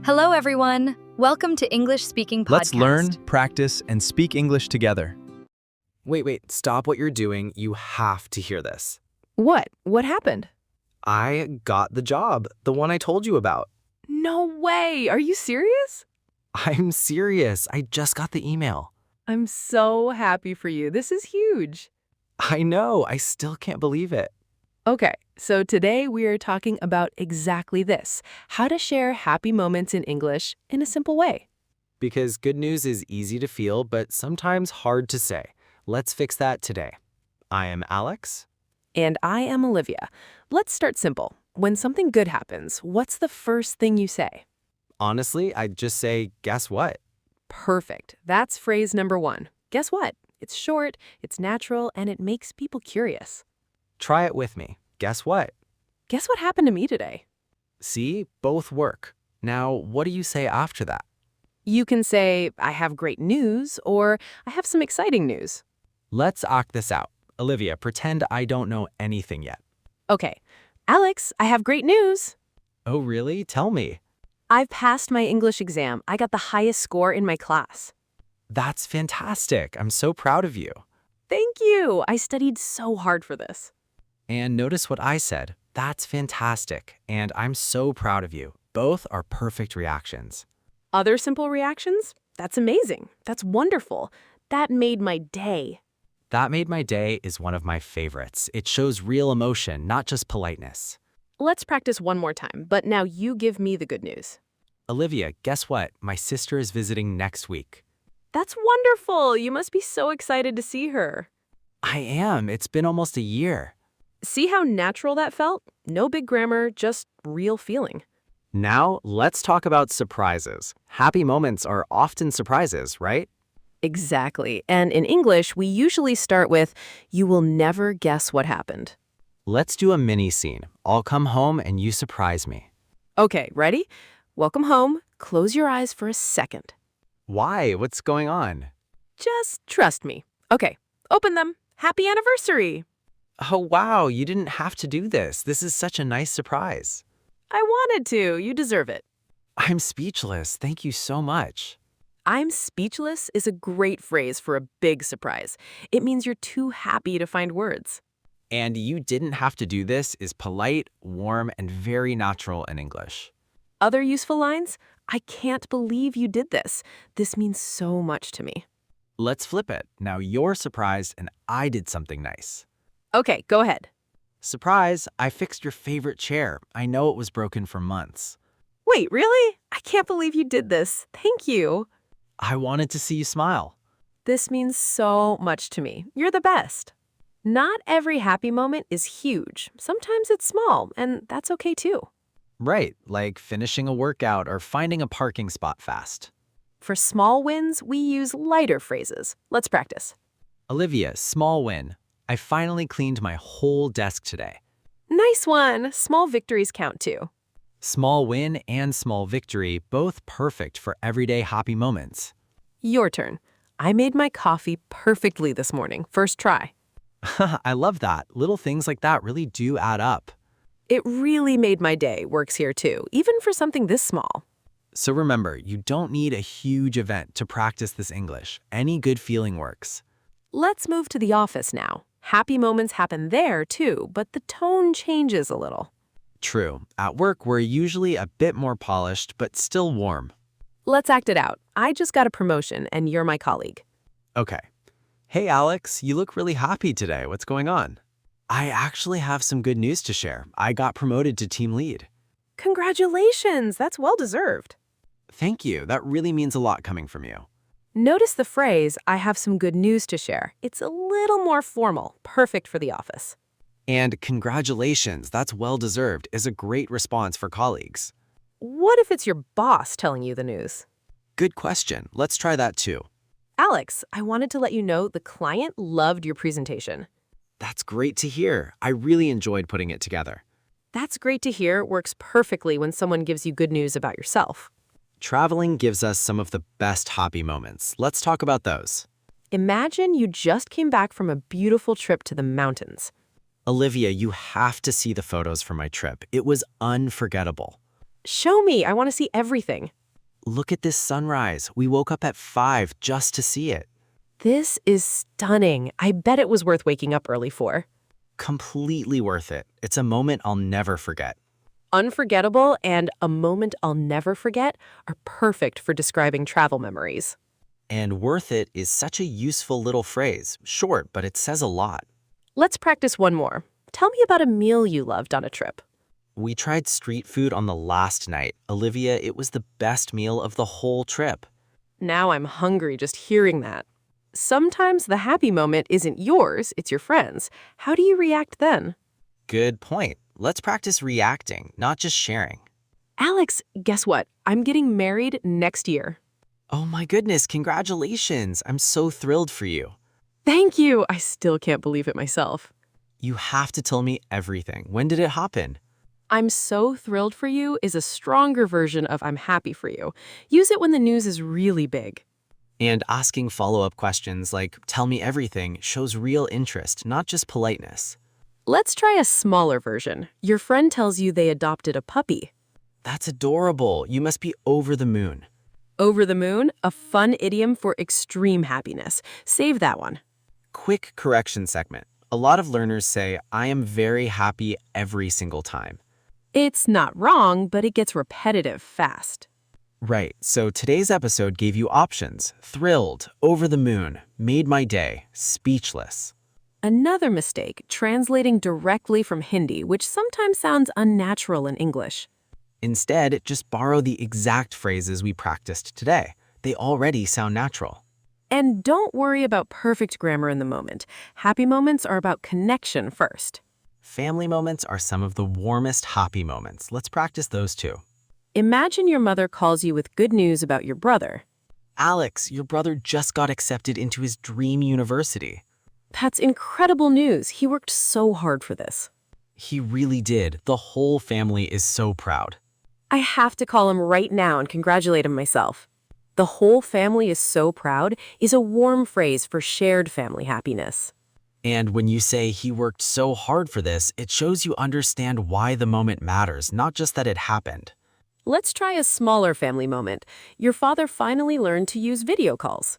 Hello, everyone. Welcome to English Speaking Podcast. Let's learn, practice, and speak English together. Wait, stop what you're doing. You have to hear this. What? What happened? I got the job, the one I told you about. No way! Are you serious? I'm serious. I just got the email. I'm so happy for you. This is huge. I know. I still can't believe it. Okay, so today we are talking about exactly this, how to share happy moments in English in a simple way. Because good news is easy to feel, but sometimes hard to say. Let's fix that today. I am Alex. And I am Olivia. Let's start simple. When something good happens, what's the first thing you say? Honestly, I'd just say, guess what? Perfect. That's phrase number one. Guess what? It's short, it's natural, and it makes people curious. Try it with me. Guess what? Guess what happened to me today? See, both work. Now, what do you say after that? You can say, I have great news, or I have some exciting news. Let's act this out. Olivia, pretend I don't know anything yet. Okay. Alex, I have great news. Oh, really? Tell me. I've passed my English exam. I got the highest score in my class. That's fantastic. I'm so proud of you. Thank you. I studied so hard for this. And notice what I said. That's fantastic. And I'm so proud of you. Both are perfect reactions. Other simple reactions? That's amazing. That's wonderful. That made my day. That made my day is one of my favorites. It shows real emotion, not just politeness. Let's practice one more time, but now you give me the good news. Olivia, guess what? My sister is visiting next week. That's wonderful. You must be so excited to see her. I am. It's been almost a year. See how natural that felt? No big grammar, just real feeling. Now, let's talk about surprises. Happy moments are often surprises, right? Exactly. And in English, we usually start with, you will never guess what happened. Let's do a mini scene. I'll come home and you surprise me. Okay, ready? Welcome home. Close your eyes for a second. Why? What's going on? Just trust me. Okay, open them. Happy anniversary. Oh, wow, you didn't have to do this. This is such a nice surprise. I wanted to. You deserve it. I'm speechless. Thank you so much. I'm speechless is a great phrase for a big surprise. It means you're too happy to find words. And you didn't have to do this is polite, warm, and very natural in English. Other useful lines? I can't believe you did this. This means so much to me. Let's flip it. Now you're surprised and I did something nice. Okay, go ahead. Surprise, I fixed your favorite chair. I know it was broken for months. Wait, really? I can't believe you did this. Thank you. I wanted to see you smile. This means so much to me. You're the best. Not every happy moment is huge. Sometimes it's small, and that's okay too. Right, like finishing a workout or finding a parking spot fast. For small wins, we use lighter phrases. Let's practice. Olivia, small win. I finally cleaned my whole desk today. Nice one. Small victories count too. Small win and small victory, both perfect for everyday happy moments. Your turn. I made my coffee perfectly this morning. First try. I love that. Little things like that really do add up. It really made my day works here too, even for something this small. So remember, you don't need a huge event to practice this English. Any good feeling works. Let's move to the office now. Happy moments happen there too, but the tone changes a little. True. At work, we're usually a bit more polished, but still warm. Let's act it out. I just got a promotion and you're my colleague. Okay. Hey, Alex, you look really happy today. What's going on? I actually have some good news to share. I got promoted to team lead. Congratulations. That's well deserved. Thank you. That really means a lot coming from you. Notice the phrase, I have some good news to share. It's a little more formal, perfect for the office. And congratulations, that's well-deserved, is a great response for colleagues. What if it's your boss telling you the news? Good question. Let's try that too. Alex, I wanted to let you know the client loved your presentation. That's great to hear. I really enjoyed putting it together. That's great to hear works perfectly when someone gives you good news about yourself. Traveling gives us some of the best happy moments. Let's talk about those. Imagine you just came back from a beautiful trip to the mountains. Olivia, you have to see the photos from my trip. It was unforgettable. Show me. I want to see everything. Look at this sunrise. We woke up at 5 just to see it. This is stunning. I bet it was worth waking up early for. Completely worth it. It's a moment I'll never forget. Unforgettable and a moment I'll never forget are perfect for describing travel memories. And worth it is such a useful little phrase. Short, but it says a lot. Let's practice one more. Tell me about a meal you loved on a trip. We tried street food on the last night. Olivia, it was the best meal of the whole trip. Now I'm hungry just hearing that. Sometimes the happy moment isn't yours, it's your friend's. How do you react then? Good point. Let's practice reacting, not just sharing. Alex, guess what? I'm getting married next year. Oh my goodness, congratulations. I'm so thrilled for you. Thank you. I still can't believe it myself. You have to tell me everything. When did it happen? I'm so thrilled for you is a stronger version of I'm happy for you. Use it when the news is really big. And asking follow-up questions like, tell me everything, shows real interest, not just politeness. Let's try a smaller version. Your friend tells you they adopted a puppy. That's adorable. You must be over the moon. Over the moon, a fun idiom for extreme happiness. Save that one. Quick correction segment. A lot of learners say, I am very happy every single time. It's not wrong, but it gets repetitive fast. Right, so today's episode gave you options. Thrilled, over the moon, made my day, speechless. Another mistake, translating directly from Hindi, which sometimes sounds unnatural in English. Instead, just borrow the exact phrases we practiced today. They already sound natural. And don't worry about perfect grammar in the moment. Happy moments are about connection first. Family moments are some of the warmest happy moments. Let's practice those too. Imagine your mother calls you with good news about your brother. Alex, your brother just got accepted into his dream university. That's incredible news. He worked so hard for this. He really did. The whole family is so proud. I have to call him right now and congratulate him myself. The whole family is so proud is a warm phrase for shared family happiness. And when you say he worked so hard for this, it shows you understand why the moment matters, not just that it happened. Let's try a smaller family moment. Your father finally learned to use video calls.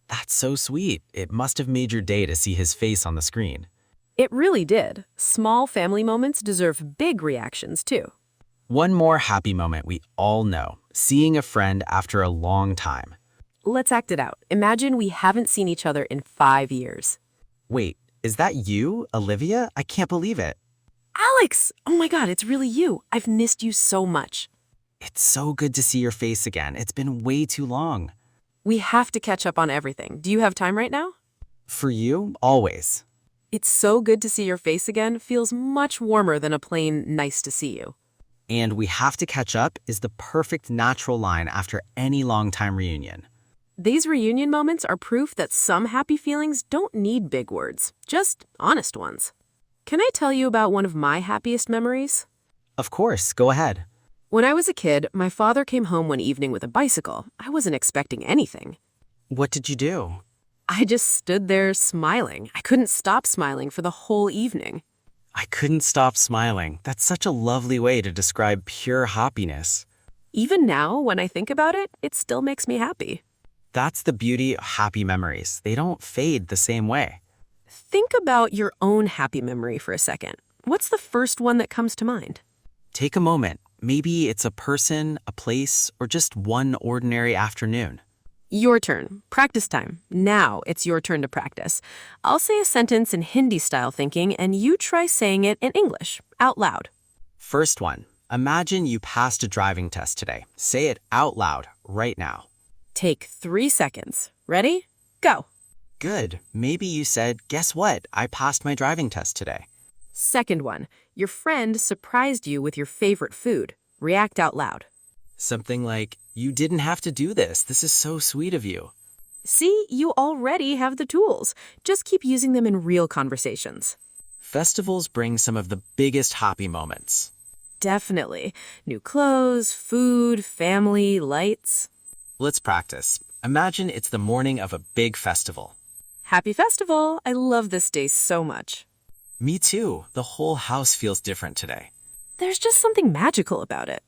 That's so sweet. It must have made your day to see his face on the screen. It really did. Small family moments deserve big reactions, too. One more happy moment we all know, seeing a friend after a long time. Let's act it out. Imagine we haven't seen each other in 5 years. Wait, is that you, Olivia? I can't believe it. Alex! Oh my God, it's really you. I've missed you so much. It's so good to see your face again. It's been way too long. We have to catch up on everything. Do you have time right now? For you, always. It's so good to see your face again. Feels much warmer than a plain nice to see you. And we have to catch up is the perfect natural line after any long-time reunion. These reunion moments are proof that some happy feelings don't need big words, just honest ones. Can I tell you about one of my happiest memories? Of course, go ahead. When I was a kid, my father came home one evening with a bicycle. I wasn't expecting anything. What did you do? I just stood there smiling. I couldn't stop smiling for the whole evening. I couldn't stop smiling. That's such a lovely way to describe pure happiness. Even now, when I think about it, it still makes me happy. That's the beauty of happy memories. They don't fade the same way. Think about your own happy memory for a second. What's the first one that comes to mind? Take a moment. Maybe it's a person, a place, or just one ordinary afternoon. Your turn. Practice time. Now it's your turn to practice. I'll say a sentence in Hindi-style thinking, and you try saying it in English, out loud. First one. Imagine you passed a driving test today. Say it out loud, right now. Take 3 seconds. Ready? Go. Good. Maybe you said, guess what? I passed my driving test today. Second one. Your friend surprised you with your favorite food. React out loud. Something like, you didn't have to do this. This is so sweet of you. See, you already have the tools. Just keep using them in real conversations. Festivals bring some of the biggest happy moments. Definitely. New clothes, food, family, lights. Let's practice. Imagine it's the morning of a big festival. Happy festival! I love this day so much. Me too. The whole house feels different today. There's just something magical about it.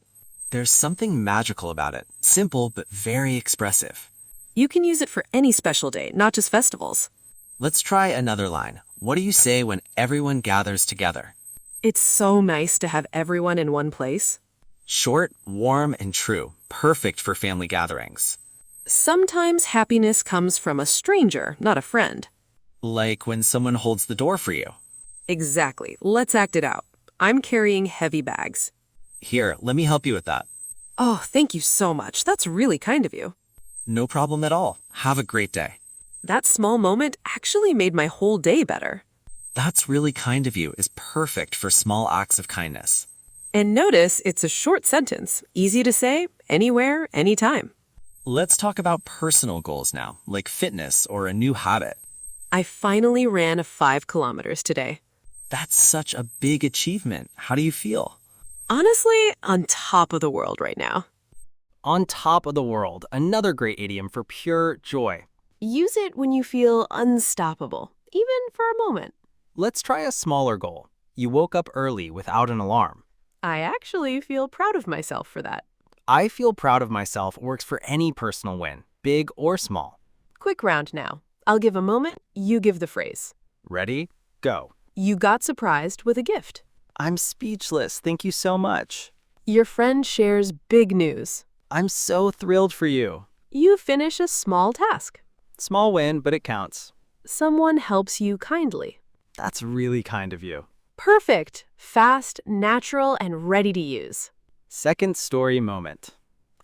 There's something magical about it. Simple, but very expressive. You can use it for any special day, not just festivals. Let's try another line. What do you say when everyone gathers together? It's so nice to have everyone in one place. Short, warm, and true. Perfect for family gatherings. Sometimes happiness comes from a stranger, not a friend. Like when someone holds the door for you. Exactly. Let's act it out. I'm carrying heavy bags. Here, let me help you with that. Oh, thank you so much. That's really kind of you. No problem at all. Have a great day. That small moment actually made my whole day better. That's really kind of you is perfect for small acts of kindness. And notice it's a short sentence, easy to say, anywhere, anytime. Let's talk about personal goals now, like fitness or a new habit. I finally ran 5 kilometers today. That's such a big achievement. How do you feel? Honestly, on top of the world right now. On top of the world, another great idiom for pure joy. Use it when you feel unstoppable, even for a moment. Let's try a smaller goal. You woke up early without an alarm. I actually feel proud of myself for that. I feel proud of myself works for any personal win, big or small. Quick round now. I'll give a moment, you give the phrase. Ready? Go. You got surprised with a gift. I'm speechless. Thank you so much. Your friend shares big news. I'm so thrilled for you. You finish a small task. Small win, but it counts. Someone helps you kindly. That's really kind of you. Perfect, fast, natural, and ready to use. Second story moment.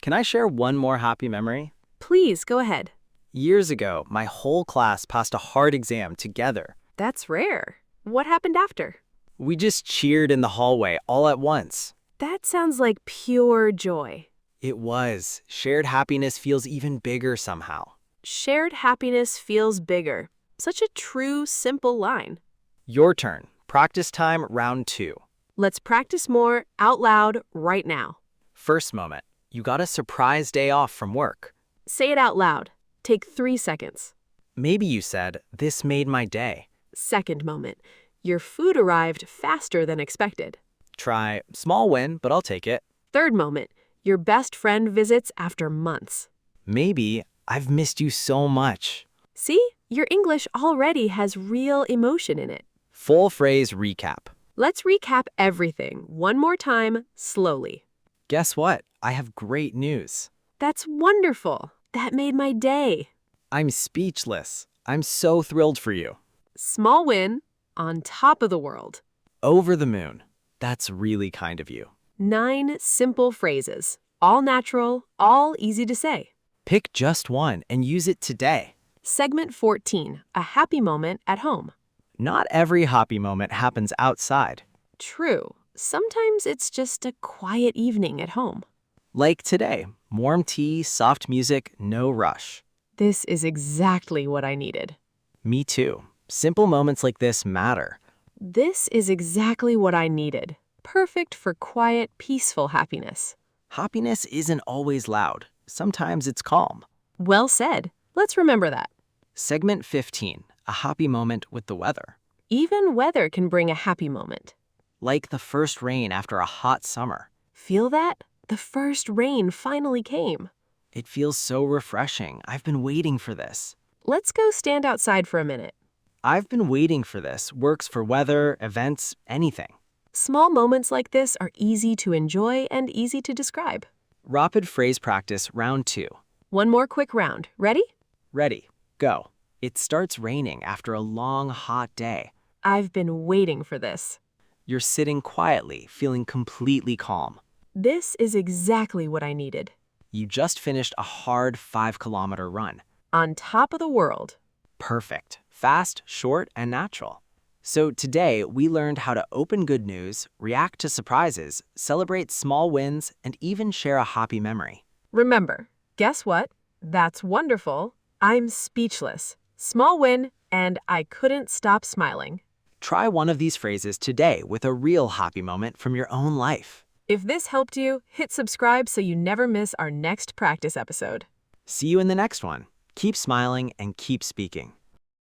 Can I share one more happy memory? Please go ahead. Years ago, my whole class passed a hard exam together. That's rare. What happened after? We just cheered in the hallway all at once. That sounds like pure joy. It was. Shared happiness feels even bigger somehow. Shared happiness feels bigger. Such a true, simple line. Your turn. Practice time, round 2. Let's practice more out loud right now. First moment. You got a surprise day off from work. Say it out loud. Take 3 seconds. Maybe you said, "This made my day." Second moment. Your food arrived faster than expected. Try small win, but I'll take it. Third moment. Your best friend visits after months. Maybe I've missed you so much. See? Your English already has real emotion in it. Full phrase recap. Let's recap everything one more time, slowly. Guess what? I have great news. That's wonderful. That made my day. I'm speechless. I'm so thrilled for you. Small win, on top of the world. Over the moon. That's really kind of you. 9 simple phrases. All natural, all easy to say. Pick just one and use it today. Segment 14, a happy moment at home. Not every happy moment happens outside. True. Sometimes it's just a quiet evening at home. Like today, warm tea, soft music, no rush. This is exactly what I needed. Me too. Simple moments like this matter. This is exactly what I needed. Perfect for quiet, peaceful happiness. Happiness isn't always loud. Sometimes it's calm. Well said. Let's remember that. Segment 15, a happy moment with the weather. Even weather can bring a happy moment. Like the first rain after a hot summer. Feel that? The first rain finally came. It feels so refreshing. I've been waiting for this. Let's go stand outside for a minute. I've been waiting for this. Works for weather, events, anything. Small moments like this are easy to enjoy and easy to describe. Rapid phrase practice, round 2. One more quick round. Ready? Ready, go. It starts raining after a long, hot day. I've been waiting for this. You're sitting quietly, feeling completely calm. This is exactly what I needed. You just finished a hard 5-kilometer run. On top of the world. Perfect. Fast, short, and natural. So today, we learned how to open good news, react to surprises, celebrate small wins, and even share a happy memory. Remember, guess what? That's wonderful. I'm speechless. Small win, and I couldn't stop smiling. Try one of these phrases today with a real happy moment from your own life. If this helped you, hit subscribe so you never miss our next practice episode. See you in the next one. Keep smiling and keep speaking.